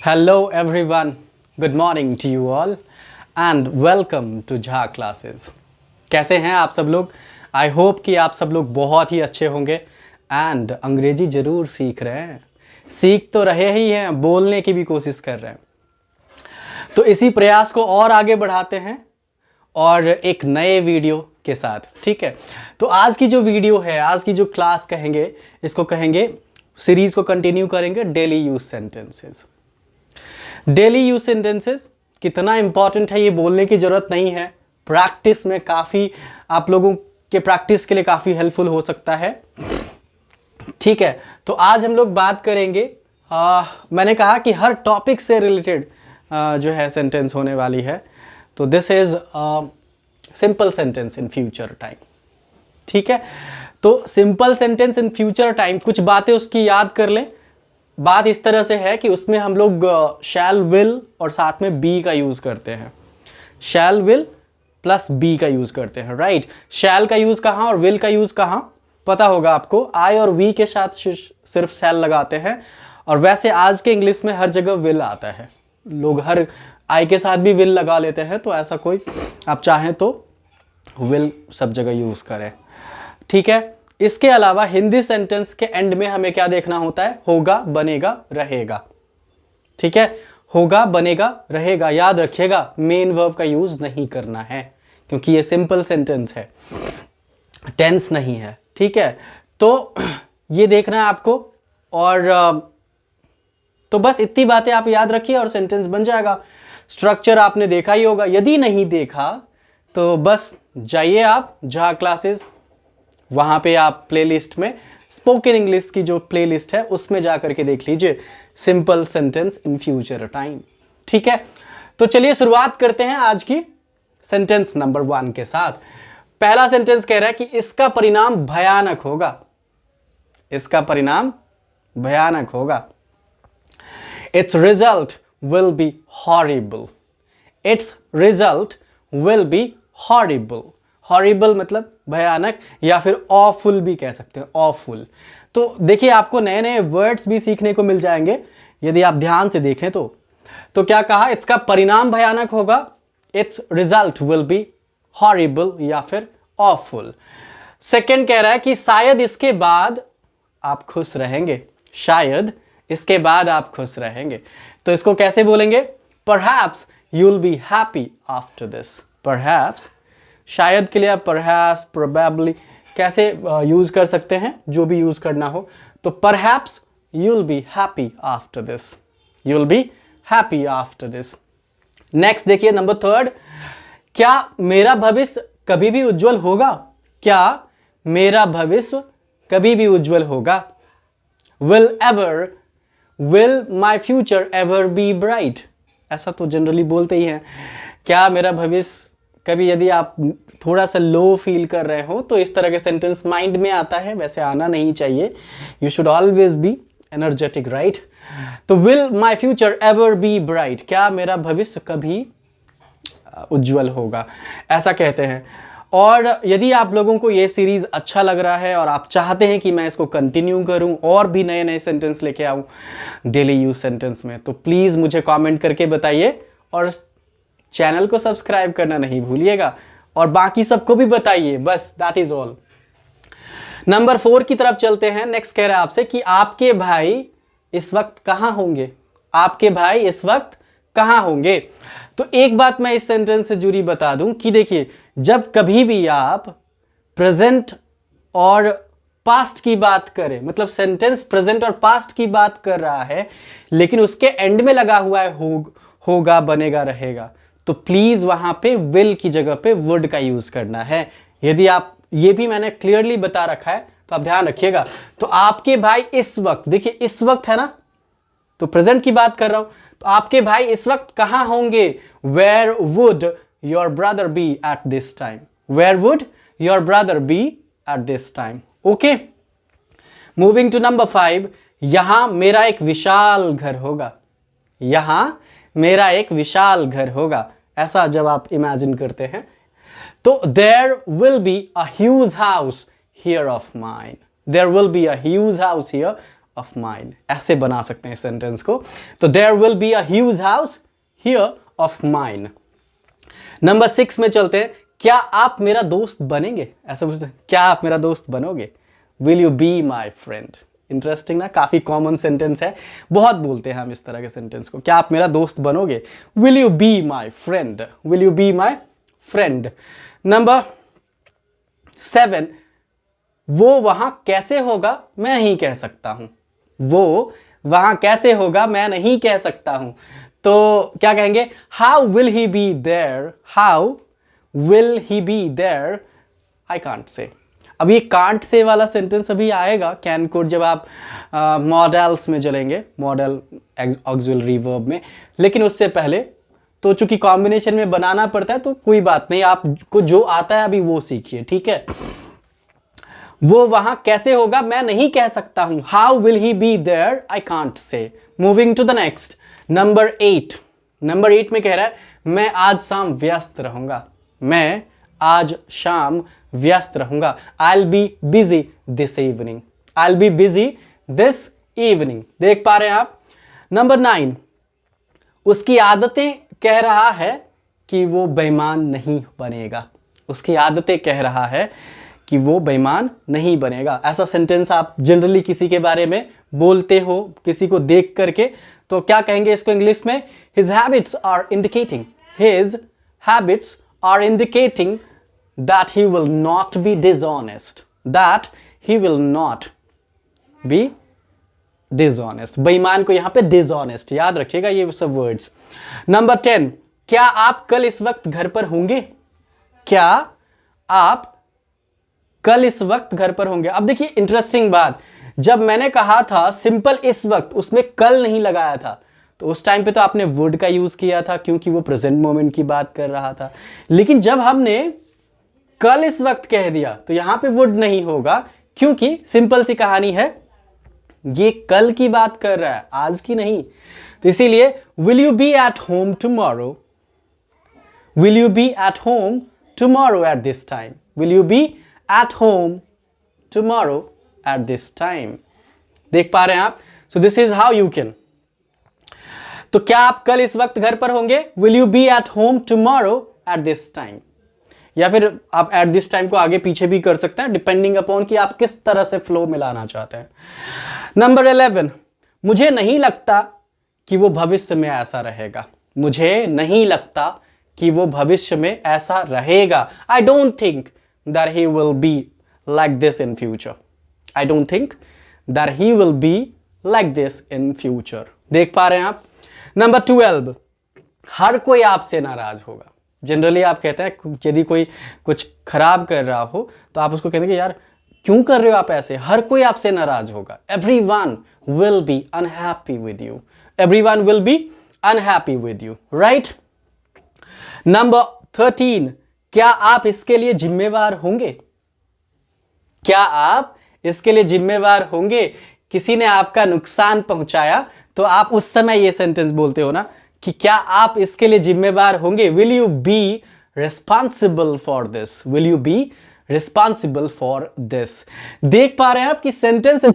Hello everyone, good morning to you all and welcome to Jha classes. कैसे हैं आप सब लोग? आई होप कि आप सब लोग बहुत ही अच्छे होंगे एंड अंग्रेजी ज़रूर सीख रहे हैं, सीख तो रहे ही हैं, बोलने की भी कोशिश कर रहे हैं। तो इसी प्रयास को और आगे बढ़ाते हैं और एक नए वीडियो के साथ, ठीक है। तो आज की जो वीडियो है, आज की जो क्लास कहेंगे, इसको कहेंगे, सीरीज़ को कंटिन्यू करेंगे daily use sentences. Daily use sentences कितना इंपॉर्टेंट है ये बोलने की ज़रूरत नहीं है, प्रैक्टिस में काफ़ी आप लोगों के प्रैक्टिस के लिए काफ़ी हेल्पफुल हो सकता है, ठीक है। तो आज हम लोग बात करेंगे, मैंने कहा कि हर टॉपिक से रिलेटेड जो है सेंटेंस होने वाली है। तो this is simple sentence in future time, ठीक है। तो simple sentence in future time, कुछ बातें उसकी याद कर लें। बात इस तरह से है कि उसमें हम लोग शैल विल और साथ में बी का यूज़ करते हैं। शैल विल प्लस बी का यूज़ करते हैं, राइट। शैल का यूज़ कहाँ और विल का यूज़ कहाँ पता होगा आपको। आई और वी के साथ सिर्फ शैल लगाते हैं, और वैसे आज के इंग्लिश में हर जगह विल आता है, लोग हर आई के साथ भी विल लगा लेते हैं। तो ऐसा कोई आप चाहें तो विल सब जगह यूज़ करें, ठीक है। इसके अलावा हिंदी सेंटेंस के एंड में हमें क्या देखना होता है? होगा, बनेगा, रहेगा, ठीक है। होगा, बनेगा, रहेगा, याद रखिएगा मेन वर्ब का यूज नहीं करना है क्योंकि ये सिंपल सेंटेंस है, टेंस नहीं है, ठीक है। तो ये देखना है आपको, और तो बस इतनी बातें आप याद रखिए और सेंटेंस बन जाएगा। स्ट्रक्चर आपने देखा ही होगा, यदि नहीं देखा तो बस जाइए आप झा क्लासेस, वहाँ पे आप प्लेलिस्ट में स्पोकन इंग्लिश की जो प्लेलिस्ट है उसमें जा करके देख लीजिए simple sentence in future time, ठीक है। तो चलिए शुरुआत करते हैं आज की सेंटेंस नंबर 1 के साथ। पहला सेंटेंस कह रहा है कि इसका परिणाम भयानक होगा। इसका परिणाम भयानक होगा। It's result will be horrible. It's result will be horrible. Horrible मतलब भयानक, या फिर ऑफुल भी कह सकते हैं, ऑफुल। तो देखिए आपको नए नए वर्ड्स भी सीखने को मिल जाएंगे यदि आप ध्यान से देखें तो क्या कहा? इसका परिणाम भयानक होगा, it's result will be horrible या फिर ऑफुल। सेकंड कह रहा है कि शायद इसके बाद आप खुश रहेंगे। शायद इसके बाद आप खुश रहेंगे। तो इसको कैसे बोलेंगे? Perhaps you will be happy after this. Perhaps, शायद के लिए आप परहैप्स, प्रोबेबली कैसे यूज़ कर सकते हैं, जो भी यूज़ करना हो। तो perhaps you will be happy after this. You will be happy after this. Next देखिए नंबर 3, क्या मेरा भविष्य कभी भी उज्जवल होगा? क्या मेरा भविष्य कभी भी उज्जवल होगा? Will my future ever be bright. ऐसा तो जनरली बोलते ही हैं। क्या मेरा भविष्य कभी, यदि आप थोड़ा सा लो फील कर रहे हो तो इस तरह के सेंटेंस माइंड में आता है, वैसे आना नहीं चाहिए। You should always be energetic, right. तो will my future ever be bright, क्या मेरा भविष्य कभी उज्जवल होगा, ऐसा कहते हैं। और यदि आप लोगों को ये सीरीज़ अच्छा लग रहा है और आप चाहते हैं कि मैं इसको कंटिन्यू करूं और भी नए नए सेंटेंस लेके आऊं डेली यूज सेंटेंस में, तो प्लीज़ मुझे कमेंट करके बताइए और चैनल को सब्सक्राइब करना नहीं भूलिएगा और बाकी सबको भी बताइए। बस दैट इज ऑल। नंबर 4 की तरफ चलते हैं। नेक्स्ट कह रहा है आपसे कि आपके भाई इस वक्त कहाँ होंगे? आपके भाई इस वक्त कहाँ होंगे? तो एक बात मैं इस सेंटेंस से जुड़ी बता दूं कि देखिए, जब कभी भी आप प्रेजेंट और पास्ट की बात करें, मतलब सेंटेंस प्रेजेंट और पास्ट की बात कर रहा है लेकिन उसके एंड में लगा हुआ है होगा, बनेगा, रहेगा, तो प्लीज वहां पे विल की जगह पे वुड का यूज करना है। यदि आप, ये भी मैंने क्लियरली बता रखा है तो आप ध्यान रखिएगा। तो आपके भाई इस वक्त, देखिए इस वक्त है ना, तो प्रेजेंट की बात कर रहा हूं, तो आपके भाई इस वक्त कहां होंगे? Where would your brother be at this time. Where would your brother be at this time. Okay, moving to number 5, यहां मेरा एक विशाल घर होगा। यहां मेरा एक विशाल घर होगा, ऐसा जब आप इमेजिन करते हैं तो there will be a huge house here of mine. There will be a huge house here of mine, ऐसे बना सकते हैं इस सेंटेंस को। तो there will be a huge house here of mine. Number 6 में चलते हैं। क्या आप मेरा दोस्त बनेंगे, ऐसा पूछते हैं, क्या आप मेरा दोस्त बनोगे? Will you be my friend. Interesting ना, काफी कॉमन सेंटेंस है, बहुत बोलते हैं हम इस तरह के सेंटेंस को। क्या आप मेरा दोस्त बनोगे? Will you be my friend, will you be my friend. Number 7, वो वहां कैसे होगा मैं नहीं कह सकता हूं। वो वहां कैसे होगा मैं नहीं कह सकता हूं। तो क्या कहेंगे? How will he be there, how will he be there, I can't say. अब ये कांट से वाला सेंटेंस अभी आएगा कैन कुड, जब आप मॉडल्स में चलेंगे, मॉडल ऑक्सिलरी वर्ब में। लेकिन उससे पहले तो चूंकि कॉम्बिनेशन में बनाना पड़ता है तो कोई बात नहीं, आपको जो आता है अभी वो सीखिए, ठीक है। वो वहां कैसे होगा मैं नहीं कह सकता हूं। How will he be there, I can't say. Moving to the next, number 8। Number 8 में कह रहा है मैं आज शाम व्यस्त रहूंगा, मैं आज शाम व्यस्त रहूंगा। I'll be busy this evening, I'll be busy this evening। देख पा रहे हैं आप। नंबर 9, उसकी आदतें कह रहा है कि वो बेईमान नहीं बनेगा। उसकी आदतें कह रहा है कि वो बेईमान नहीं बनेगा। ऐसा सेंटेंस आप जनरली किसी के बारे में बोलते हो, किसी को देख करके, तो क्या कहेंगे इसको इंग्लिश में? His habits are indicating, his habits are indicating that he will not be dishonest, that he will not be dishonest। बेईमान को यहां पे dishonest याद रखिएगा, ये सब वर्ड्स। नंबर 10, क्या आप कल इस वक्त घर पर होंगे? क्या आप कल इस वक्त घर पर होंगे? अब देखिए इंटरेस्टिंग बात, जब मैंने कहा था सिंपल इस वक्त, उसमें कल नहीं लगाया था, तो उस टाइम पे तो आपने वुड का यूज किया था क्योंकि वो प्रेजेंट मोमेंट की बात कर रहा था। लेकिन जब हमने कल इस वक्त कह दिया तो यहां पे वुड नहीं होगा, क्योंकि सिंपल सी कहानी है, ये कल की बात कर रहा है, आज की नहीं। तो इसीलिए will you be at home tomorrow, will you be at home tomorrow at this time, will you be at home tomorrow at this time. देख पा रहे हैं आप? So this is how you can. तो क्या आप कल इस वक्त घर पर होंगे? Will you be at home tomorrow at this time. या फिर आप एट दिस टाइम को आगे पीछे भी कर सकते हैं, डिपेंडिंग अपॉन कि आप किस तरह से फ्लो मिलाना चाहते हैं। नंबर 11, मुझे नहीं लगता कि वो भविष्य में ऐसा रहेगा। मुझे नहीं लगता कि वो भविष्य में ऐसा रहेगा। I don't think that he will be like this in future, I don't think that he will be like this in future. देख पा रहे हैं आप? नंबर 12, हर कोई आपसे नाराज होगा। जनरली आप कहते हैं यदि कोई कुछ खराब कर रहा हो तो आप उसको कहते हैं कि यार क्यों कर रहे हो आप ऐसे, हर कोई आपसे नाराज होगा। Everyone will be unhappy with you, everyone will be unhappy with you, right. Number 13, क्या आप इसके लिए जिम्मेवार होंगे? क्या आप इसके लिए जिम्मेवार होंगे? किसी ने आपका नुकसान पहुंचाया तो आप उस समय ये सेंटेंस बोलते हो ना कि क्या आप इसके लिए जिम्मेवार होंगे? Will you be responsible for this, will you be responsible for this. देख पा रहे हैं आप कि sentence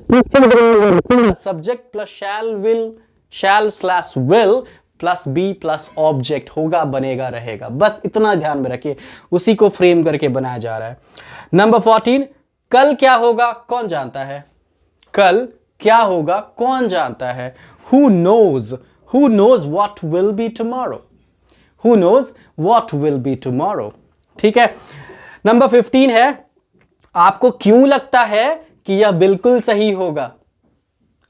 subject plus shall, will, shall slash will plus be plus object होगा, बनेगा, रहेगा। बस इतना ध्यान में रखिए, उसी को फ्रेम करके बनाया जा रहा है। नंबर 14, कल क्या होगा कौन जानता है? कल क्या होगा कौन जानता है? Who knows? Who knows what will be tomorrow? Who knows what will be tomorrow? ठीक है। नंबर 15 है, आपको क्यों लगता है कि यह बिल्कुल सही होगा?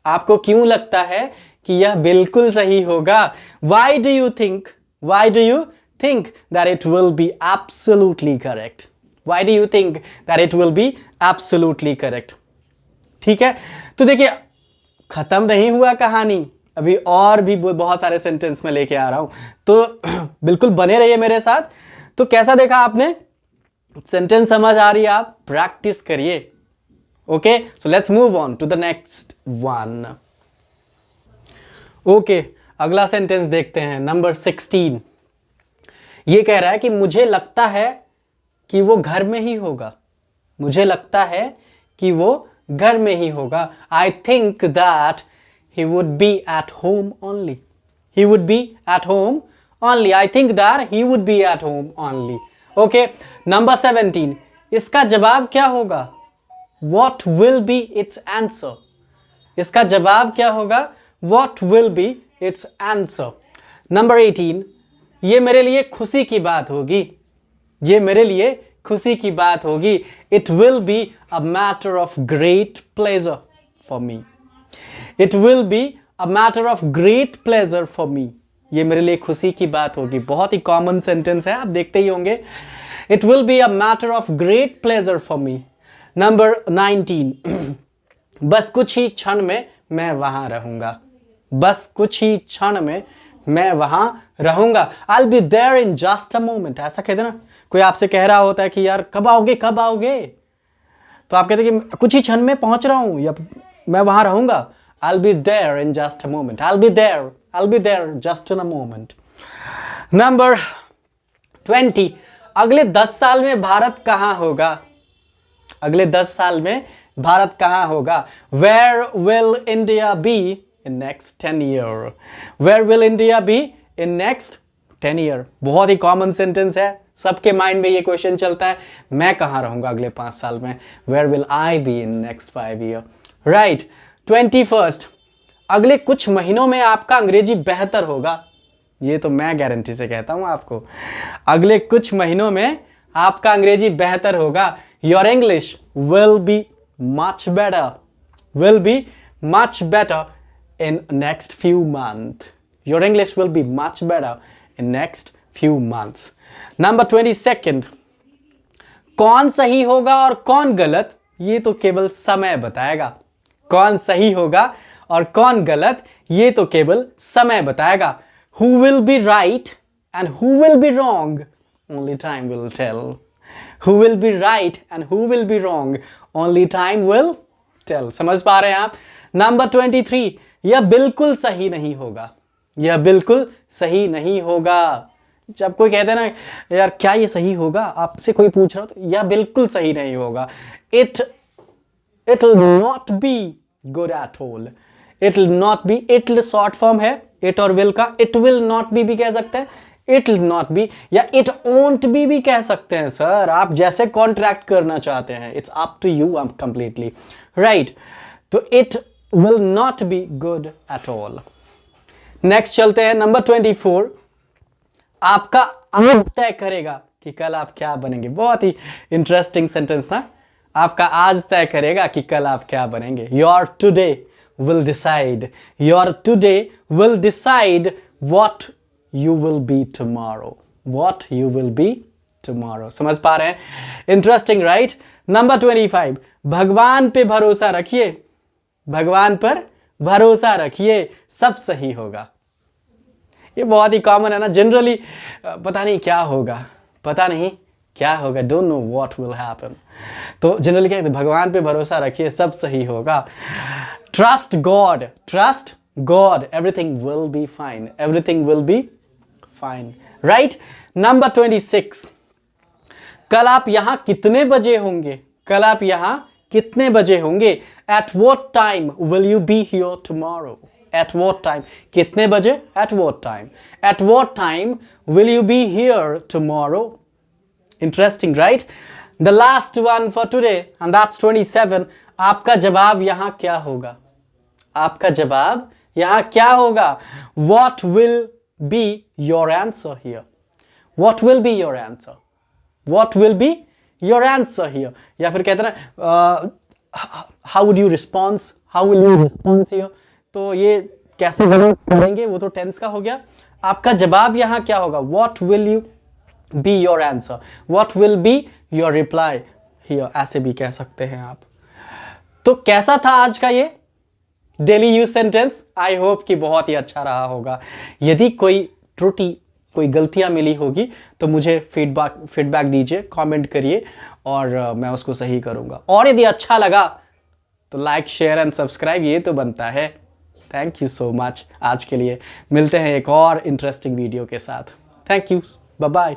आपको क्यों लगता है कि यह बिल्कुल सही होगा? Why do you think? Why do you think that it will be absolutely correct? Why do you think that it will be absolutely correct? ठीक है। तो देखिए खत्म नहीं हुआ कहानी, अभी और भी बहुत सारे सेंटेंस में लेके आ रहा हूं, तो बिल्कुल बने रहिए मेरे साथ। तो कैसा देखा आपने? सेंटेंस समझ आ रही है? आप प्रैक्टिस करिए। Okay, so let's move on to the next one. Okay, अगला सेंटेंस देखते हैं। नंबर 16, ये कह रहा है कि मुझे लगता है कि वो घर में ही होगा। मुझे लगता है कि वो घर में ही होगा. I think that he would be at home only. He would be at home only. I think that he would be at home only. Okay. Number 17. इसका जवाब क्या होगा? What will be its answer? इसका जवाब क्या होगा? What will be its answer? Number 18. ये मेरे लिए खुशी की बात होगी. ये मेरे लिए खुशी की बात होगी. It will be a matter of great pleasure for me. It will be a matter of great pleasure for me. ये मेरे लिए खुशी की बात होगी. बहुत ही कॉमन सेंटेंस है, आप देखते ही होंगे. It will be a matter of great pleasure for me. Number 19. बस कुछ ही क्षण में मैं वहां रहूंगा. बस कुछ ही क्षण में मैं वहां रहूंगा. I'll be there in just a moment. ऐसा कहते ना, कोई आपसे कह रहा होता है कि यार कब आओगे कब आओगे, तो आप कहते हैं कि कुछ ही क्षण में पहुंच रहा हूं या मैं वहां रहूंगा. I'll be there in just a moment. I'll be there just in a moment. Number 20. अगले 10 साल में भारत कहां होगा? अगले 10 साल में भारत कहां होगा? Where will India be in next 10 years? Where will India be in next 10 years? बहुत ही कॉमन सेंटेंस है, सबके माइंड में ये क्वेश्चन चलता है, मैं कहां रहूंगा अगले 5 साल में? Where will I be in next 5 years? Right. 21. अगले कुछ महीनों में आपका अंग्रेजी बेहतर होगा. ये तो मैं गारंटी से कहता हूं आपको. अगले कुछ महीनों में आपका अंग्रेजी बेहतर होगा. Your English will be much better. Will be much better in next few months. Your English will be much better in next few months. Number 22. कौन सही होगा और कौन गलत, ये तो केवल समय बताएगा. कौन सही होगा और कौन गलत, ये तो केवल समय बताएगा. Who will be right and who will be wrong? Only time will tell. Who will be right and who will be wrong? Only time will tell. समझ पा रहे हैं आप? Number 23. यह बिल्कुल सही नहीं होगा. यह बिल्कुल सही नहीं होगा. जब कोई कहते हैं ना यार क्या ये सही होगा, आपसे कोई पूछ रहा हो तो यह बिल्कुल सही नहीं होगा. It will not be good at all. It will not be. It short form है it और will का. It will not be भी कह सकते हैं, it will not be या it won't be भी कह सकते हैं सर, आप जैसे कॉन्ट्रैक्ट करना चाहते हैं. It's up to you completely. Right. तो it will not be good at all. Next चलते हैं. नंबर 24. आपका आज तय करेगा कि कल आप क्या बनेंगे. बहुत ही इंटरेस्टिंग सेंटेंस ना. आपका आज तय करेगा कि कल आप क्या बनेंगे. Your today will decide. Your today will decide what you will be tomorrow. What you will be tomorrow. समझ पा रहे हैं? Interesting, right? Number 25. भगवान पे भरोसा रखिए. भगवान पर भरोसा रखिए, सब सही होगा. ये बहुत ही कॉमन है ना. जनरली पता नहीं क्या होगा, पता नहीं क्या होगा, don't know what will happen. तो जनरली क्या कहते हैं, भगवान पे भरोसा रखिए, सब सही होगा. Trust God. Trust God. Everything will be fine. Everything will be fine. Right. Number 26. कल आप यहां कितने बजे होंगे? कल आप यहां कितने बजे होंगे? At what time will you be here tomorrow? At what time? कितने बजे? At what time? At what time will you be here tomorrow? Interesting, right? The last one for today, and that's 27. आपका जवाब यहाँ क्या होगा? आपका जवाब यहाँ क्या होगा? What will be your answer here? What will be your answer? What will be your answer here? या फिर कहते हैं ना, how would you respond? How will you respond here? तो ये कैसे करेंगे, वो तो टेंस का हो गया. आपका जवाब यहाँ क्या होगा? What will you be your answer? What will be your reply here? ऐसे भी कह सकते हैं आप. तो कैसा था आज का ये daily use sentence? I hope कि बहुत ही अच्छा रहा होगा. यदि कोई त्रुटि, कोई गलतियां मिली होगी तो मुझे फीडबैक दीजिए, कमेंट करिए और मैं उसको सही करूँगा. और यदि अच्छा लगा तो लाइक, शेयर एंड सब्सक्राइब, ये तो बनता है. Thank you so much. आज के लिए मिलते हैं एक और इंटरेस्टिंग वीडियो के साथ. Thank you. Bye bye.